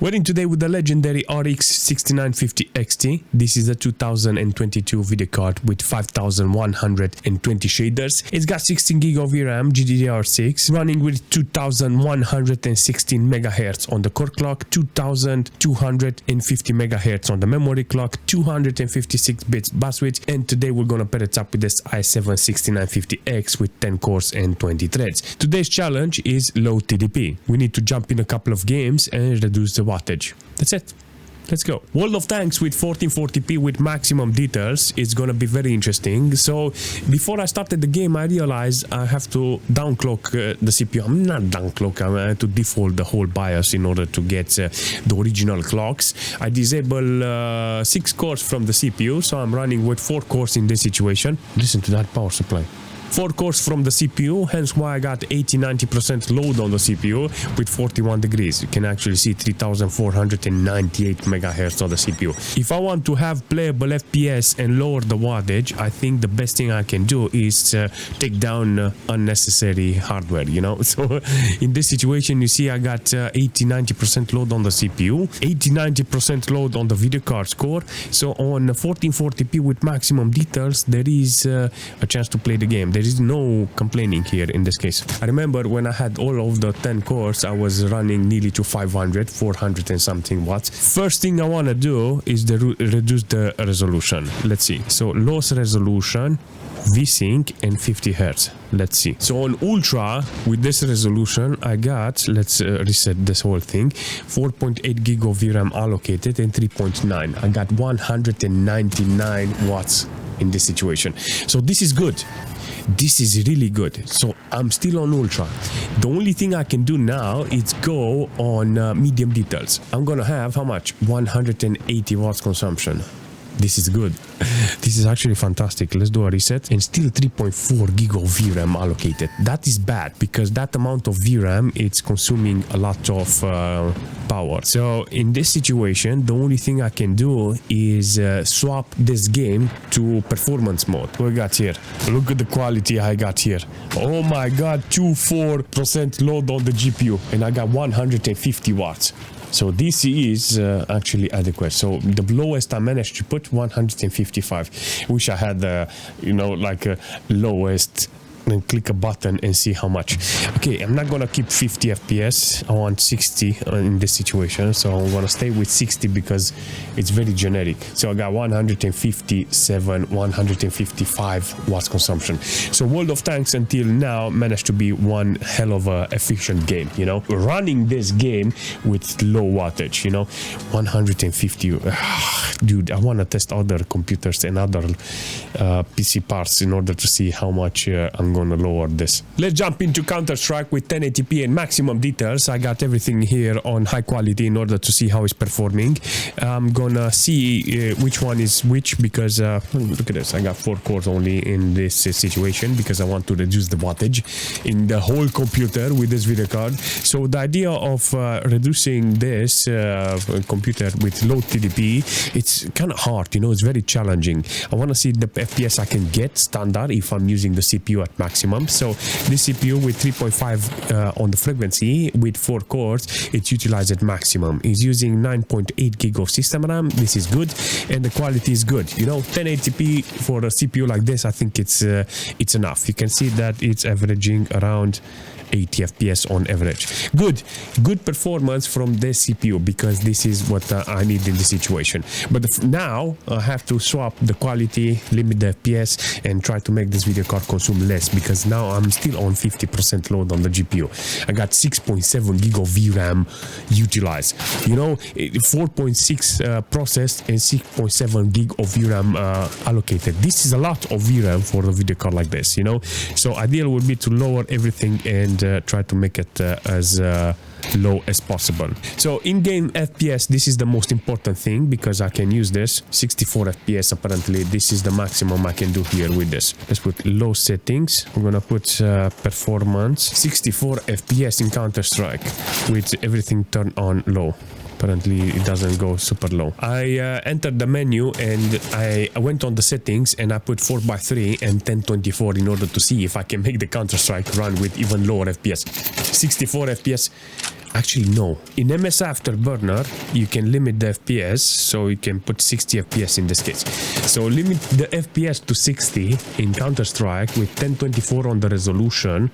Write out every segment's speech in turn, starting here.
Wedding today with the legendary RX 6950 XT. This is a 2022 video card with 5120 shaders. It's got 16 GB of VRAM, GDDR6, running with 2116 MHz on the core clock, 2250 MHz on the memory clock, 256 bits bus width, and today we're gonna pair it up with this i7 6950X with 10 cores and 20 threads. Today's challenge is low TDP. We need to jump in a couple of games and reduce the wattage. That's it. Let's go. World of Tanks with 1440p with maximum details. It's gonna be very interesting. So before I started the game, I realized I have to downclock the CPU. I'm not downclock, I have to default the whole BIOS in order to get the original clocks. I disable 6 cores from the CPU, so I'm running with 4 cores in this situation. Listen to that power supply. 4 cores from the CPU, hence why I got 80-90% load on the CPU with 41 degrees. You can actually see 3498 megahertz on the CPU. If I want to have playable FPS and lower the wattage, I think the best thing I can do is take down unnecessary hardware, you know. So in this situation, you see I got 80-90% load on the CPU, 80-90% load on the video card core. So on 1440p with maximum details, there is a chance to play the game. There is no complaining here in this case. I remember when I had all of the 10 cores, I was running nearly to 400 and something watts. First thing I want to do is reduce the resolution. Let's see. So lowest resolution, VSync and 50 Hz. Let's see. So on ultra with this resolution I got, let's reset this whole thing, 4.8 GB of VRAM allocated and 3.9. I got 199 watts in this situation. So this is good. This is really good. So I'm still on ultra. The only thing I can do now is go on medium details. I'm gonna have how much? 180 watts consumption. This is good. This is actually fantastic. Let's do a reset and still 3.4 GB of VRAM allocated. That is bad because that amount of VRAM, it's consuming a lot of power. So in this situation, the only thing I can do is swap this game to performance mode. What we got here? Look at the quality I got here. Oh my god, 24% load on the GPU and I got 150 watts. So this is actually adequate. So the lowest I managed to put 155. Wish I had you know, like a lowest, and click a button and see how much. Okay, I'm not gonna keep 50 FPS. I want 60 in this situation, so I'm gonna stay with 60 because it's very generic. So I got 157, 155 watts consumption. So World of Tanks until now managed to be one hell of a efficient game, you know, running this game with low wattage, you know, 150. Dude, I want to test other computers and other PC parts in order to see how much I'm gonna lower this. Let's jump into Counter-Strike with 1080p and maximum details. I got everything here on high quality in order to see how it's performing. I'm gonna see which one is which because look at this. I got 4 cores only in this situation because I want to reduce the wattage in the whole computer with this video card. So the idea of reducing this computer with low TDP, it's kind of hard, you know, it's very challenging. I want to see the FPS I can get standard if I'm using the CPU at maximum. So this CPU with 3.5 on the frequency with 4 cores, it's utilized at maximum. It's using 9.8 GB of system RAM. This is good and the quality is good. You know, 1080p for a CPU like this, I think it's enough. You can see that it's averaging around 80 FPS on average. Good performance from this CPU because this is what I need in this situation. But now I have to swap the quality, limit the FPS and try to make this video card consume less because now I'm still on 50% load on the GPU. I got 6.7 GB of VRAM utilized. You know, 4.6 processed and 6.7 GB of VRAM allocated. This is a lot of VRAM for a video card like this, you know. So ideal would be to lower everything and try to make it as low as possible. So in-game FPS, this is the most important thing because I can use this 64 FPS. Apparently this is the maximum I can do here with this. Let's put low settings. I'm gonna put performance 64 FPS in Counter-Strike with everything turned on low. Apparently it doesn't go super low. I entered the menu and I went on the settings and I put 4x3 and 1024 in order to see if I can make the Counter-Strike run with even lower FPS. 64 FPS. Actually, no. In MS Afterburner, you can limit the FPS, so you can put 60 FPS in this case. So limit the FPS to 60 in Counter-Strike with 1024 on the resolution.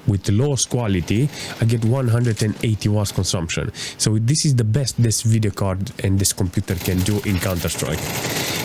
With the lowest quality, I get 180 watts consumption. So this is the best this video card and this computer can do in Counter-Strike.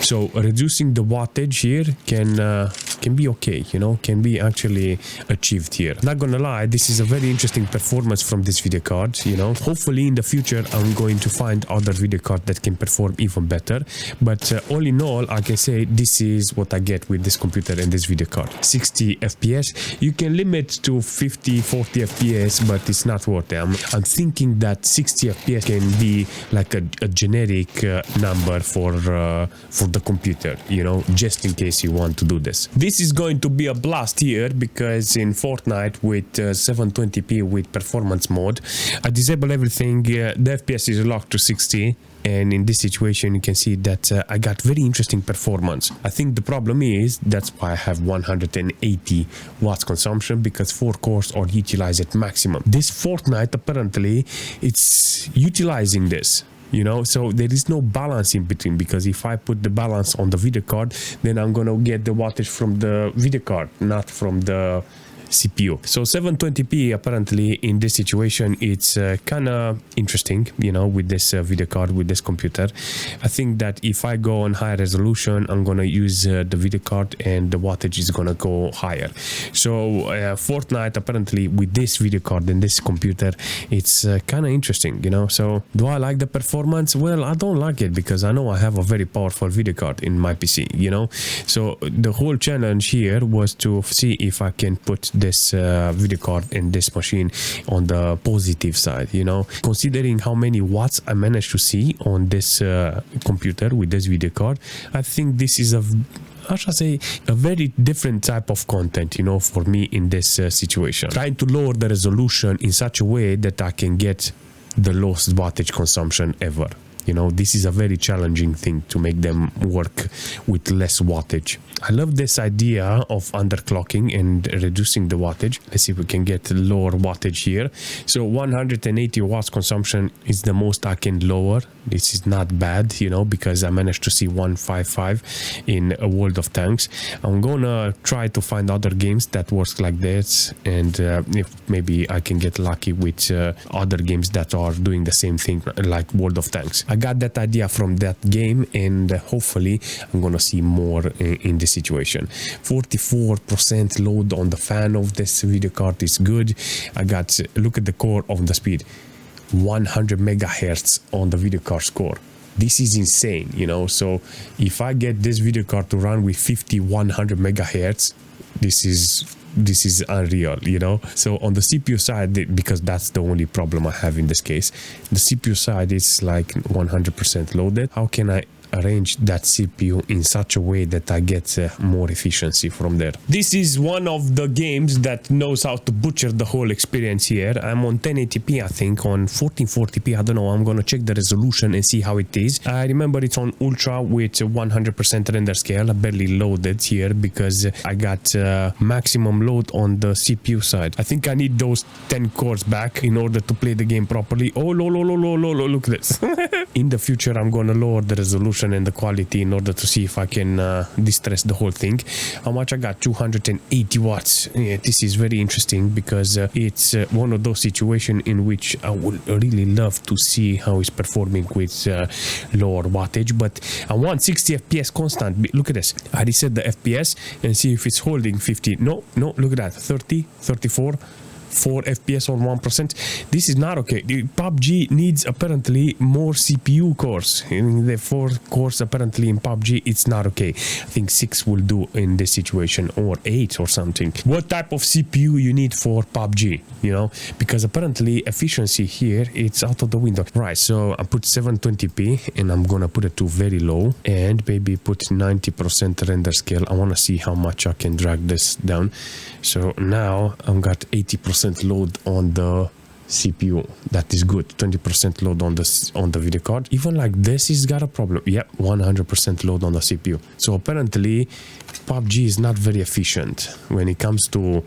So reducing the wattage here can be okay, you know, can be actually achieved here. Not gonna lie, this is a very interesting performance from this video card, you know. Hopefully in the future I'm going to find other video card that can perform even better. But all in all, I can say this is what I get with this computer and this video card. 60 FPS. You can limit to 50, 40 FPS, but it's not worth it. I'm thinking that 60 FPS can be like a generic number for the computer, you know, just in case you want to do this. This is going to be a blast here because in Fortnite with 720p with performance mode, I disable everything. The FPS is locked to 60. And in this situation, you can see that I got very interesting performance. I think the problem is that's why I have 180 watts consumption, because 4 cores are utilized at maximum. This Fortnite, apparently, it's utilizing this. You know, so there is no balance in between, because if I put the balance on the video card, then I'm gonna get the wattage from the video card, not from the CPU. So 720p apparently in this situation, it's kind of interesting, you know, with this video card, with this computer. I think that if I go on high resolution, I'm gonna use the video card and the wattage is gonna go higher. So Fortnite apparently with this video card and this computer, it's kind of interesting, you know. So do I like the performance? Well, I don't like it because I know I have a very powerful video card in my PC, you know. So the whole challenge here was to see if I can put this video card and this machine on the positive side, you know, considering how many watts I managed to see on this computer with this video card. I think this is how should I say, a very different type of content, you know, for me in this situation. Trying to lower the resolution in such a way that I can get the lowest wattage consumption ever. You know, this is a very challenging thing to make them work with less wattage. I love this idea of underclocking and reducing the wattage. Let's see if we can get lower wattage here. So 180 watts consumption is the most I can lower. This is not bad, you know, because I managed to see 155 in a World of Tanks. I'm gonna try to find other games that works like this, and if maybe I can get lucky with other games that are doing the same thing like World of Tanks. I got that idea from that game, and hopefully I'm gonna see more in this situation. 44% load on the fan of this video card is good. I got, look at the core of the speed, 100 megahertz on the video card score. This is insane, you know. So if I get this video card to run with 100 megahertz, this is unreal, you know. So on the CPU side, because that's the only problem I have in this case, the CPU side is like 100% loaded. How can I arrange that CPU in such a way that I get more efficiency from there? This is one of the games that knows how to butcher the whole experience here. I'm on 1080p, I think, on 1440p. I don't know. I'm gonna check the resolution and see how it is. I remember it's on ultra with 100% render scale. I barely loaded here because I got maximum load on the CPU side. I think I need those 10 cores back in order to play the game properly. Oh, look at this. In the future, I'm gonna lower the resolution and the quality in order to see if I can distress the whole thing. How much I got? 280 watts. Yeah, this is very interesting because it's one of those situations in which I would really love to see how it's performing with lower wattage, but I want 60 FPS constant. Look at this. I reset the FPS and see if it's holding 50. No, look at that. 30, 34. 4 FPS on 1%. This is not okay. The PUBG needs apparently more CPU cores. In the 4 cores apparently in PUBG, it's not okay. I think 6 will do in this situation, or 8 or something. What type of CPU you need for PUBG, you know? Because apparently efficiency here, it's out of the window. Right, so I put 720p and I'm gonna put it to very low and maybe put 90% render scale. I wanna see how much I can drag this down. So now I've got 80% load on the CPU. That is good. 20% load on the video card. Even like this is got a problem. Yeah, 100% load on the CPU. So apparently PUBG is not very efficient when it comes to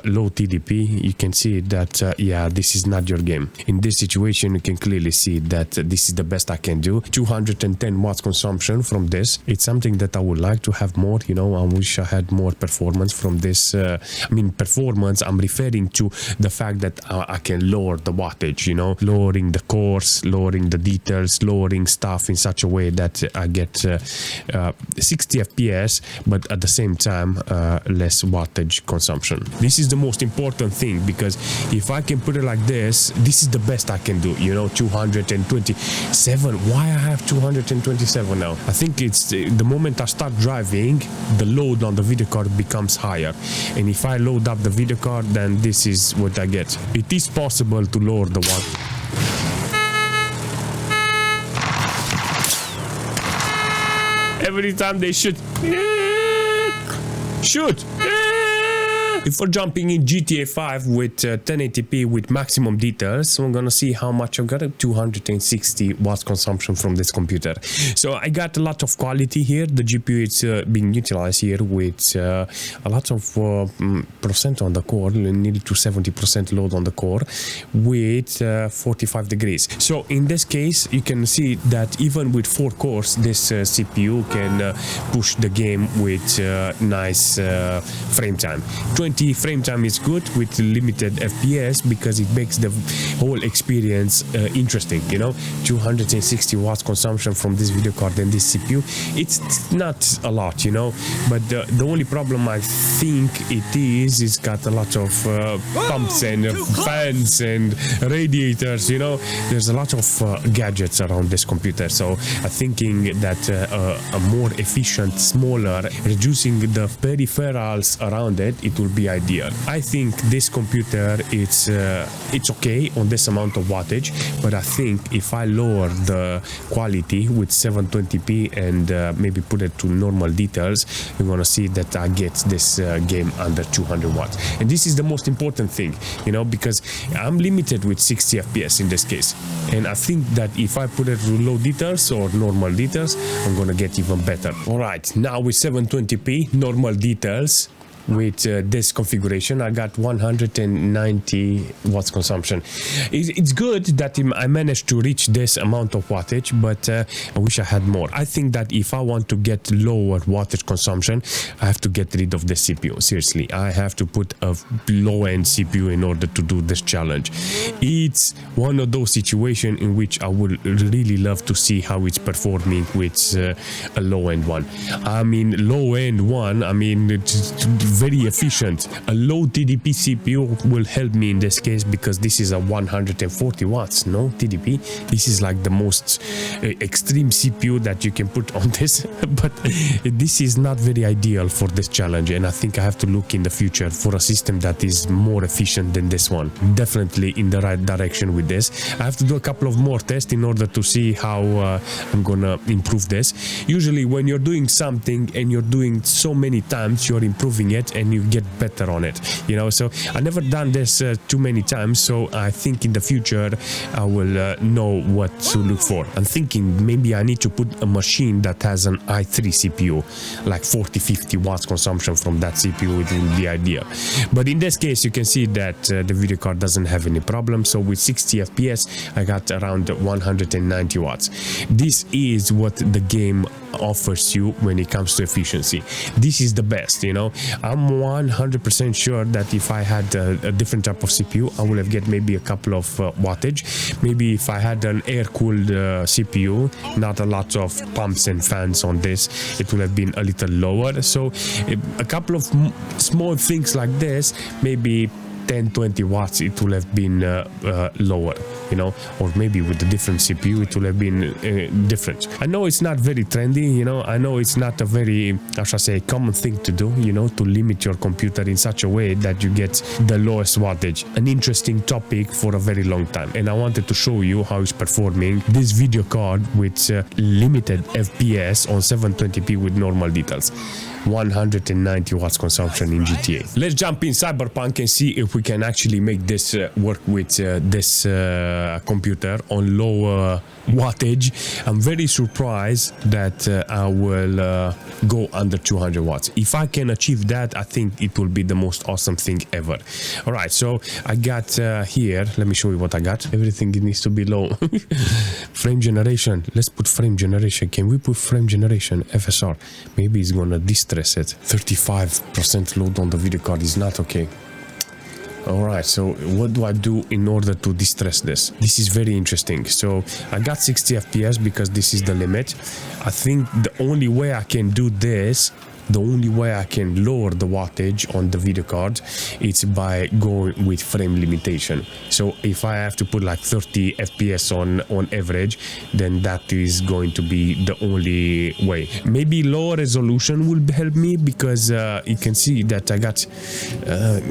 low TDP. You can see that yeah, this is not your game. In this situation you can clearly see that this is the best I can do. 210 watts consumption from this. It's something that I would like to have more, you know. I wish I had more performance from this. I mean performance, I'm referring to the fact that I can lower the wattage, you know, lowering the cores, lowering the details, lowering stuff in such a way that I get 60 FPS, but at the same time less wattage consumption. This is the most important thing, because if I can put it like this is the best I can do, you know. 227. Why I have 227 now? I think it's the moment I start driving, the load on the video card becomes higher, and if I load up the video card, then this is what I get. It is possible to lower the watt. Every time they shoot. Shoot! Before jumping in GTA 5 with 1080p with maximum details, so I'm gonna see how much I've got. 260 watts consumption from this computer. So I got a lot of quality here. The GPU is being utilized here with a lot of percent on the core, nearly to 70% load on the core with 45 degrees. So in this case, you can see that even with 4 cores, this CPU can push the game with nice frame time. 20 frame time is good with limited FPS, because it makes the whole experience interesting, you know. 260 watts consumption from this video card and this CPU, it's not a lot, you know, but the only problem I think it is, it's got a lot of pumps and fans and radiators, you know. There's a lot of gadgets around this computer, so I'm thinking that a more efficient, smaller, reducing the peripherals around it, it will be ideal. I think this computer it's okay on this amount of wattage, but I think if I lower the quality with 720p and maybe put it to normal details, you're gonna see that I get this game under 200 watts. And this is the most important thing, you know, because I'm limited with 60 FPS in this case, and I think that if I put it to low details or normal details, I'm gonna get even better. All right, now with 720p normal details, with this configuration, I got 190 watts consumption. It's good that I managed to reach this amount of wattage, but I wish I had more. I think that if I want to get lower wattage consumption, I have to get rid of the CPU. Seriously, I have to put a low-end CPU in order to do this challenge. It's one of those situations in which I would really love to see how it's performing with a low-end one. I mean, low-end one, I mean, it's very efficient. A low TDP CPU will help me in this case, because this is a 140 watts, no TDP. This is like the most extreme CPU that you can put on this, but this is not very ideal for this challenge, and I think I have to look in the future for a system that is more efficient than this one. Definitely in the right direction with this. I have to do a couple of more tests in order to see how I'm gonna improve this. Usually when you're doing something and you're doing so many times, you're improving it and you get better on it, you know. So I never done this too many times, so I think in the future I will know what to look for. I'm thinking maybe I need to put a machine that has an i3 CPU, like 40-50 watts consumption from that CPU. It will be ideal, but in this case you can see that the video card doesn't have any problem. So with 60 FPS I got around 190 watts. This is what the game offers you when it comes to efficiency. This is the best, you know. I'm 100% sure that if I had a different type of CPU, I would have get maybe a couple of wattage. Maybe if I had an air-cooled CPU, not a lot of pumps and fans on this, it would have been a little lower. So a couple of small things like this, maybe 10-20 watts, it will have been lower, you know, or maybe with a different CPU it will have been different. I know it's not very trendy, you know, I know it's not a very, how should I say, common thing to do, you know, to limit your computer in such a way that you get the lowest wattage. An interesting topic for a very long time, and I wanted to show you how it's performing this video card with limited FPS on 720p with normal details. 190 watts consumption in GTA. Let's jump in Cyberpunk and see if if we can actually make this work with this computer on lower wattage. I'm very surprised that I will go under 200 watts. If I can achieve that, I think it will be the most awesome thing ever. All right, so I got here, let me show you what I got. Everything needs to be low. Frame generation, let's put frame generation. Can we put frame generation FSR? Maybe it's gonna distress it. 35% load on the video card is not okay. All right, so what do I do in order to distress this? This is very interesting. So I got 60 FPS because this is the limit. I think the only way I can do this, the only way I can lower the wattage on the video card, it's by going with frame limitation. So if I have to put like 30 FPS on average, then that is going to be the only way. Maybe lower resolution will help me, because you can see that I got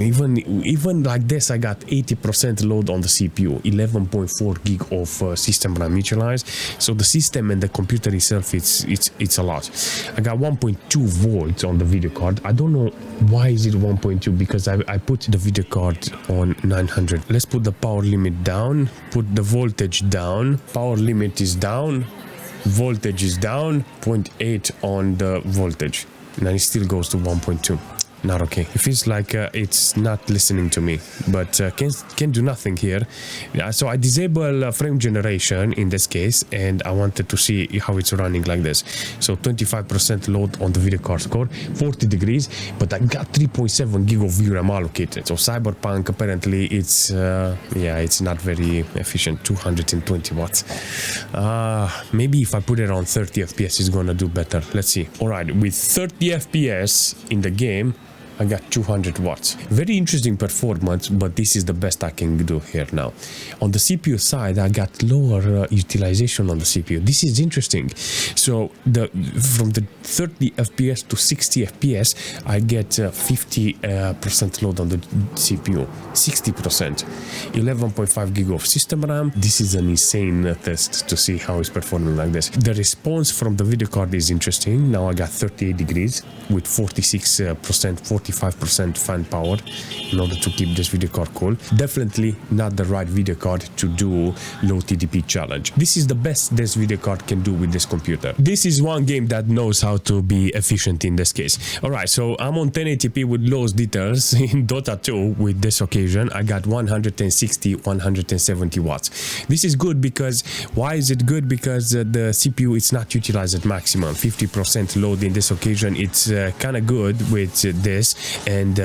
even like this, I got 80% load on the CPU, 11.4 gig of system RAM utilized. So the system and the computer itself, it's a lot. I got 1.2 volts on the video card. I don't know why is it 1.2, because I put the video card on 900. Let's put the power limit down, put the voltage down, power limit is down, voltage is down, 0.8 on the voltage, and it still goes to 1.2. Not okay. It feels like it's not listening to me, but can do nothing here. So I disable frame generation in this case, and I wanted to see how it's running like this. So 25% load on the video card core, 40 degrees, but I got 3.7 gig of VRAM allocated. So Cyberpunk, apparently it's yeah, it's not very efficient. 220 watts. Maybe if I put it on 30 FPS, it's gonna do better. Let's see. All right, with 30 FPS in the game, I got 200 watts. Very interesting performance, but this is the best I can do here now. On the CPU side, I got lower utilization on the CPU. This is interesting. So from the 30 FPS to 60 FPS, I get 50% load on the CPU, 60%, 11.5 gig of system RAM. This is an insane test to see how it's performing like this. The response from the video card is interesting. Now I got 38 degrees with 46%, 45% fan power in order to keep this video card cool. Definitely not the right video card to do low TDP challenge. This is the best this video card can do with this computer. This is one game that knows how to be efficient in this case. All right, so I'm on 1080p with low jitters in Dota 2 with this occasion. I got 160, 170 watts. This is good because, why is it good? Because the CPU is not utilized at maximum. 50% load in this occasion. It's kind of good with this, and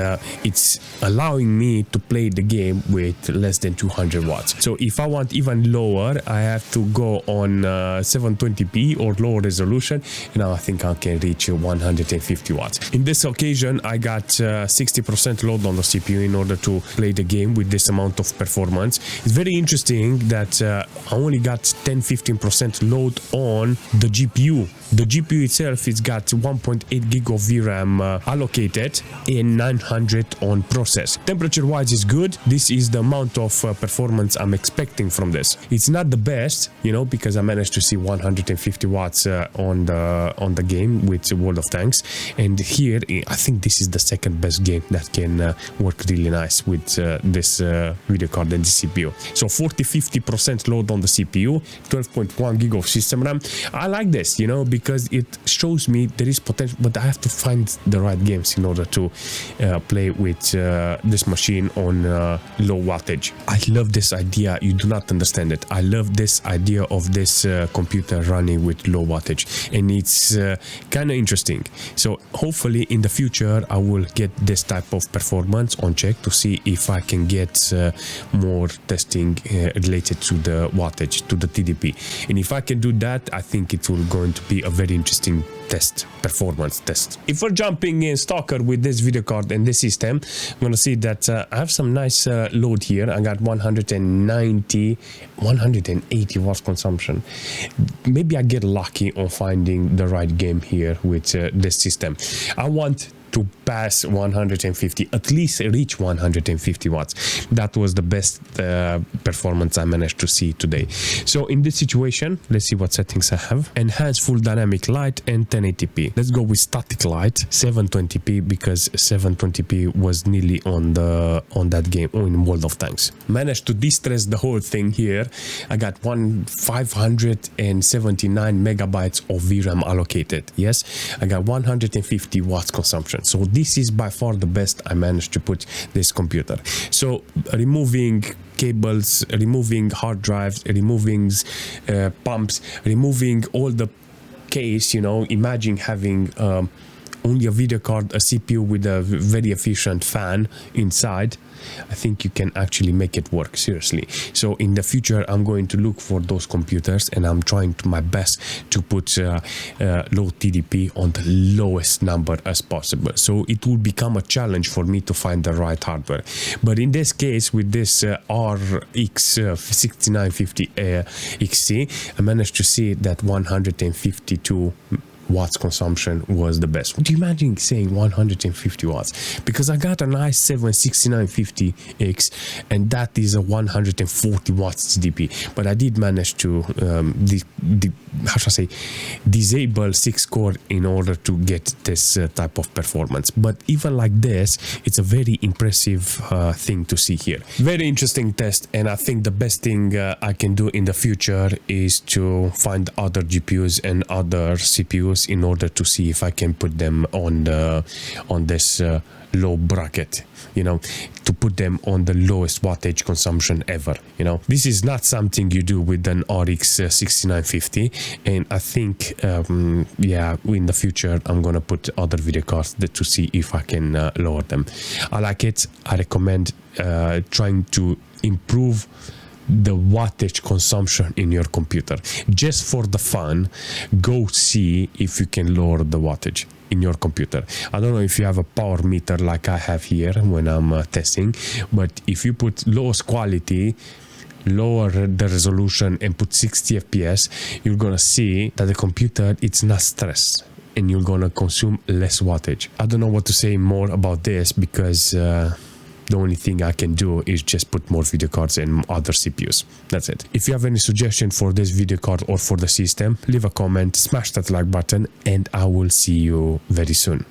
it's allowing me to play the game with less than 200 watts. So if I want even lower, I have to go on 720p or lower resolution, and now I think I can reach 150 watts. In this occasion, I got 60% load on the CPU in order to play the game with this amount of performance. It's very interesting that I only got 10-15% load on the GPU. The GPU itself, it's got 1.8 gig of VRAM allocated and 900 on process. Temperature wise is good. This is the amount of performance I'm expecting from this. It's not the best, you know, because I managed to see 150 watts on the game with World of Tanks, and here I think this is the second best game that can work really nice with this video card and the CPU. So 40-50% load on the CPU, 12.1 gig of system RAM. I like this, you know, because it shows me there is potential, but I have to find the right games in order to play with this machine on low wattage. I love this idea. You do not understand it. I love this idea of this computer running with low wattage, and it's kind of interesting. So hopefully in the future I will get this type of performance on check to see if I can get more testing related to the wattage, to the TDP, and if I can do that, I think it will going to be a very interesting performance test. If we're jumping in S.T.A.L.K.E.R with this video card and this system, I'm gonna see that I have some nice load here. I got 180 watts consumption. Maybe I get lucky on finding the right game here with this system. I want to pass 150, at least reach 150 watts. That was the best performance I managed to see today. So in this situation, let's see what settings I have. Enhance full dynamic light and 1080p. Let's go with static light, 720p, because 720p was nearly on that game in World of Tanks. Managed to de-stress the whole thing here. I got 579 megabytes of VRAM allocated. Yes, I got 150 watts consumption. So this is by far the best I managed to put this computer. So removing cables, removing hard drives, removing pumps, removing all the case, you know, imagine having only a video card, a CPU with a very efficient fan inside. I think you can actually make it work, seriously. So in the future, I'm going to look for those computers, and I'm trying to my best to put low TDP on the lowest number as possible. So it will become a challenge for me to find the right hardware. But in this case, with this RX 6950 XT, I managed to see that 152 watts consumption was the best. Would you imagine saying 150 watts? Because I got an i7 6950X, and that is a 140 watts TDP. But I did manage to how should I say, disable 6-core in order to get this type of performance. But even like this, it's a very impressive thing to see here. Very interesting test, and I think the best thing I can do in the future is to find other GPUs and other CPUs in order to see if I can put them on this low bracket, you know, to put them on the lowest wattage consumption ever. You know, this is not something you do with an RX 6950, and I think yeah, in the future I'm gonna put other video cards to see if I can lower them. I like it. I recommend trying to improve the wattage consumption in your computer. Just for the fun, go see if you can lower the wattage in your computer. I don't know if you have a power meter like I have here when I'm testing, but if you put lowest quality, lower the resolution, and put 60 FPS, you're gonna see that the computer, it's not stressed, and you're gonna consume less wattage. I don't know what to say more about this, because the only thing I can do is just put more video cards and other CPUs. That's it. If you have any suggestion for this video card or for the system, leave a comment, smash that like button, and I will see you very soon.